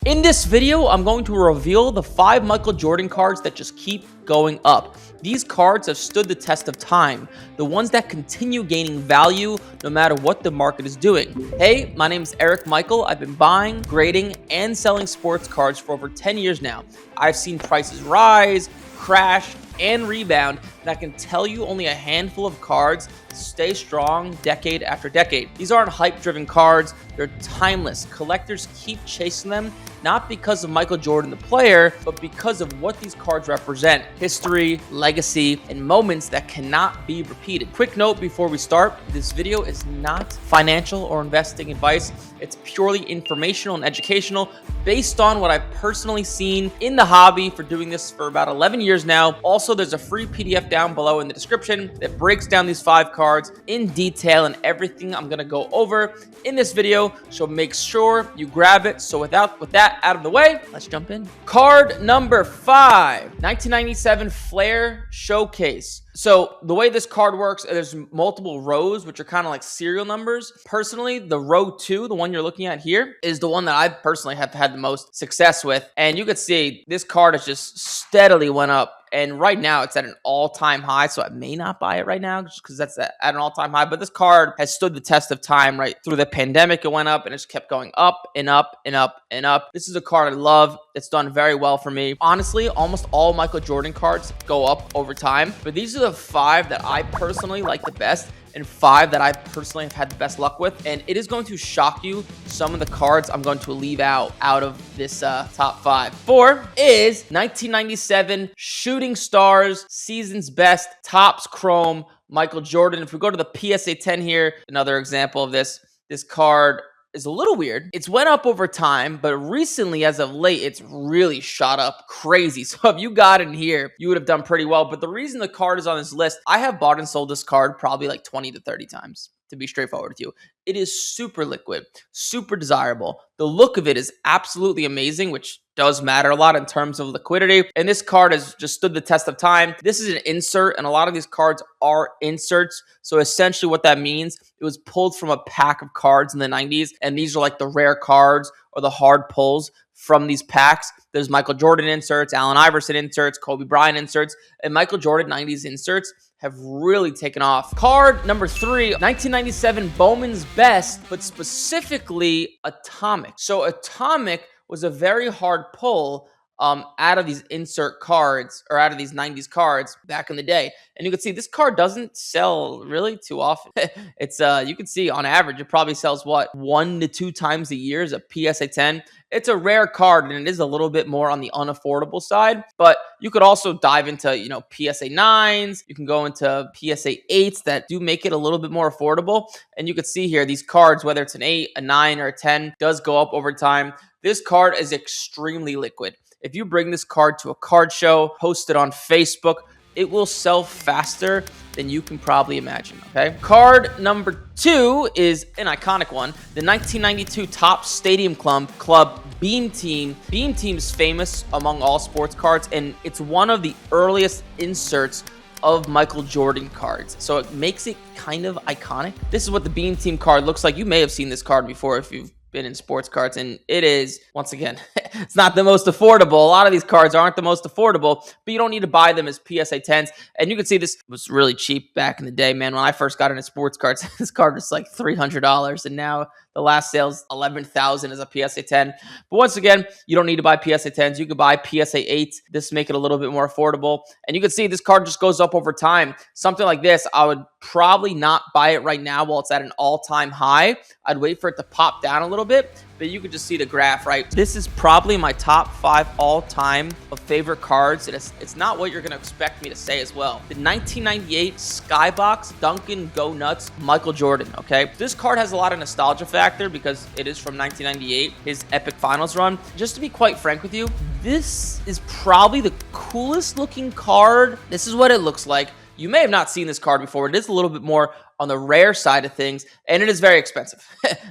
In this video, I'm going to reveal the 5 Michael Jordan cards that just keep going up. These cards have stood the test of time, the ones that continue gaining value no matter what the market is doing. Hey, my name is Eric Michael. I've been buying, grading, and selling sports cards for over 10 years now. I've seen prices rise, crash, and rebound, and I can tell you only a handful of cards stay strong decade after decade. These aren't hype-driven cards. They're timeless. Collectors keep chasing them, not because of Michael Jordan the player, but because of what these cards represent: history, legacy, and moments that cannot be repeated. Quick note before we start, this video is not financial or investing advice. It's purely informational and educational based on what I've personally seen in the hobby for doing this for about 11 years now. Also, there's a free PDF down below in the description that breaks down these 5 cards in detail and everything I'm gonna go over in this video, so make sure you grab it. So with that out of the way, let's jump in. Card number 5, 1997 Flair Showcase. So the way this card works, there's multiple rows, which are kind of like serial numbers. Personally, the row 2, the one you're looking at here, is the one that I personally have had the most success with. And you can see this card has just steadily went up. And right now it's at an all-time high, so I may not buy it right now just because that's at an all-time high. But this card has stood the test of time. Right through the pandemic, it went up and it's kept going up and up and up and up. This is a card I love. It's done very well for me. Honestly, almost all Michael Jordan cards go up over time, but these are the 5 that I personally like the best, and 5 that I personally have had the best luck with. And it is going to shock you some of the cards I'm going to leave out of this top 5. 4 is 1997 Shooting Stars Season's Best Topps Chrome Michael Jordan. If we go to the PSA 10 here, another example of this card is a little weird. It's went up over time, but recently, as of late, it's really shot up crazy. So if you got in here, you would have done pretty well. But the reason the card is on this list, I have bought and sold this card probably like 20 to 30 times, to be straightforward with you. It is super liquid, super desirable. The look of it is absolutely amazing, which does matter a lot in terms of liquidity. And this card has just stood the test of time. This is an insert, and a lot of these cards are inserts. So essentially what that means, it was pulled from a pack of cards in the 90s, and these are like the rare cards or the hard pulls from these packs. There's Michael Jordan inserts, Allen Iverson inserts, Kobe Bryant inserts, and Michael Jordan 90s inserts have really taken off. Card number 3, 1997 Bowman's Best, but specifically Atomic. So Atomic was a very hard pull out of these insert cards, or out of these 90s cards back in the day. And you can see this card doesn't sell really too often. It's you can see on average, it probably sells 1 to 2 times a year as a PSA 10. It's a rare card, and it is a little bit more on the unaffordable side, but you could also dive into, PSA 9s. You can go into PSA 8s that do make it a little bit more affordable. And you can see here, these cards, whether it's an 8, a 9, or a 10, does go up over time. This card is extremely liquid. If you bring this card to a card show, post it on Facebook, it will sell faster than you can probably imagine, okay? Card number 2 is an iconic one, the 1992 Topps Stadium Club Beam Team. Beam Team is famous among all sports cards, and it's one of the earliest inserts of Michael Jordan cards, so it makes it kind of iconic. This is what the Beam Team card looks like. You may have seen this card before if you've been in sports cards, and it is, once again, it's not the most affordable. A lot of these cards aren't the most affordable, but you don't need to buy them as PSA 10s. And you can see this was really cheap back in the day, man. When I first got into sports cards, this card was like $300, and now the last sale's $11,000 as a PSA 10. But once again, you don't need to buy PSA 10s. You could buy PSA 8s. This make it a little bit more affordable. And you can see this card just goes up over time. Something like this, I would probably not buy it right now while it's at an all-time high. I'd wait for it to pop down a little bit, but you could just see the graph, right? This is probably my top 5 all-time of favorite cards. It's not what you're going to expect me to say as well. The 1998 Skybox Go Nuts Michael Jordan, okay? This card has a lot of nostalgia factor because it is from 1998, his epic finals run. Just to be quite frank with you, this is probably the coolest looking card. This is what it looks like. You may have not seen this card before. It is a little bit more on the rare side of things, and it is very expensive.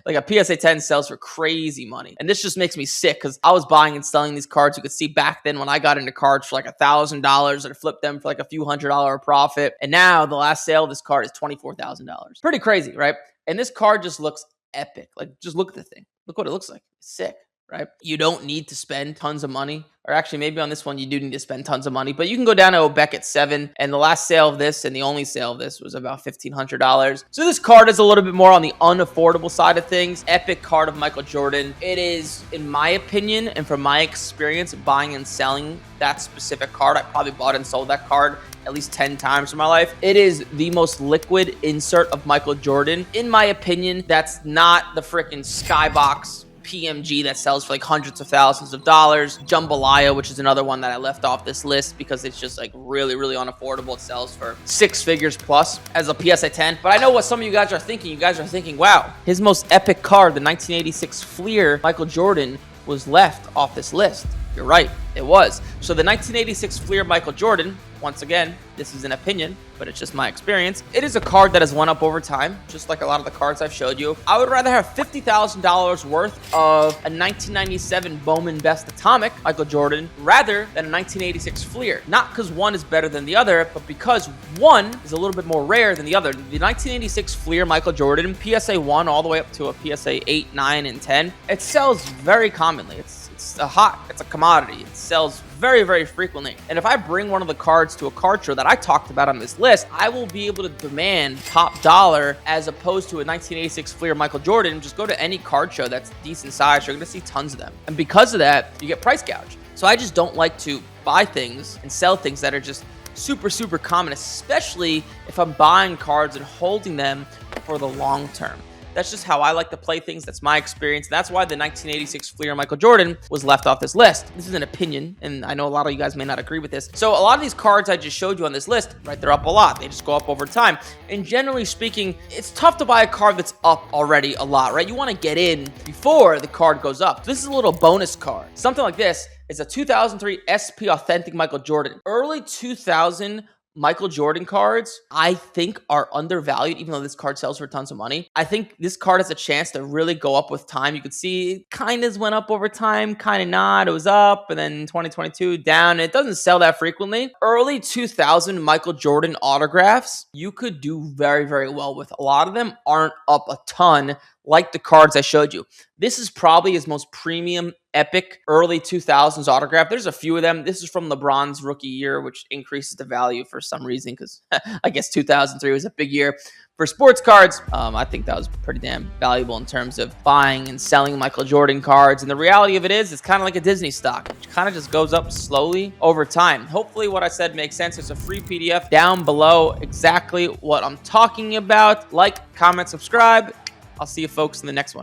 Like a PSA 10 sells for crazy money. And this just makes me sick because I was buying and selling these cards. You could see back then when I got into cards for like $1,000 and flipped them for like a few $100 profit. And now the last sale of this card is $24,000. Pretty crazy, right? And this card just looks epic. Like, just look at the thing. Look what it looks like. It's sick. right? You don't need to spend tons of money. Or actually, maybe on this one, you do need to spend tons of money. But you can go down to Obeck at 7. And the last sale of this and the only sale of this was about $1,500. So this card is a little bit more on the unaffordable side of things. Epic card of Michael Jordan. It is, in my opinion, and from my experience buying and selling that specific card, I probably bought and sold that card at least 10 times in my life. It is the most liquid insert of Michael Jordan. In my opinion, that's not the freaking Skybox PMG that sells for like hundreds of thousands of dollars. Jambalaya, which is another one that I left off this list because it's just like really, really unaffordable. It sells for 6 figures plus as a PSA 10. But I know what some of you guys are thinking. You guys are thinking, wow, his most epic card, the 1986 Flair Michael Jordan, was left off this list. You're right, it was. So the 1986 Flair Michael Jordan, once again, this is an opinion, but it's just my experience. It is a card that has went up over time, just like a lot of the cards I've showed you. I would rather have $50,000 worth of a 1997 Bowman Best Atomic Michael Jordan rather than a 1986 Flair. Not because one is better than the other, but because one is a little bit more rare than the other. The 1986 Flair Michael Jordan, PSA 1 all the way up to a PSA 8, 9, and 10, it sells very commonly. It's a commodity. It sells very, very frequently. And if I bring one of the cards to a card show that I talked about on this list, I will be able to demand top dollar as opposed to a 1986 Flair Michael Jordan. Just go to any card show that's decent size. You're going to see tons of them. And because of that, you get price gouged. So I just don't like to buy things and sell things that are just super, super common, especially if I'm buying cards and holding them for the long term. That's just how I like to play things. That's my experience. That's why the 1986 Flair Michael Jordan was left off this list. This is an opinion, and I know a lot of you guys may not agree with this. So a lot of these cards I just showed you on this list, right, they're up a lot. They just go up over time. And generally speaking, it's tough to buy a card that's up already a lot, right? You want to get in before the card goes up. This is a little bonus card. Something like this is a 2003 SP Authentic Michael Jordan. Early 2000 Michael Jordan cards, I think, are undervalued, even though this card sells for tons of money. I think this card has a chance to really go up with time. You could see it kind of went up over time, kind of not. It was up, and then 2022 down. It doesn't sell that frequently. Early 2000 Michael Jordan autographs, you could do very, very well with. A lot of them aren't up a ton like the cards I showed you. This is probably his most premium, epic early 2000s autograph. There's a few of them. This is from LeBron's rookie year, which increases the value for some reason because I guess 2003 was a big year for sports cards. I think that was pretty damn valuable in terms of buying and selling Michael Jordan cards. And the reality of it is, it's kind of like a Disney stock. It kind of just goes up slowly over time. Hopefully what I said makes sense. There's a free PDF down below exactly what I'm talking about. Like, comment, subscribe. I'll see you folks in the next one.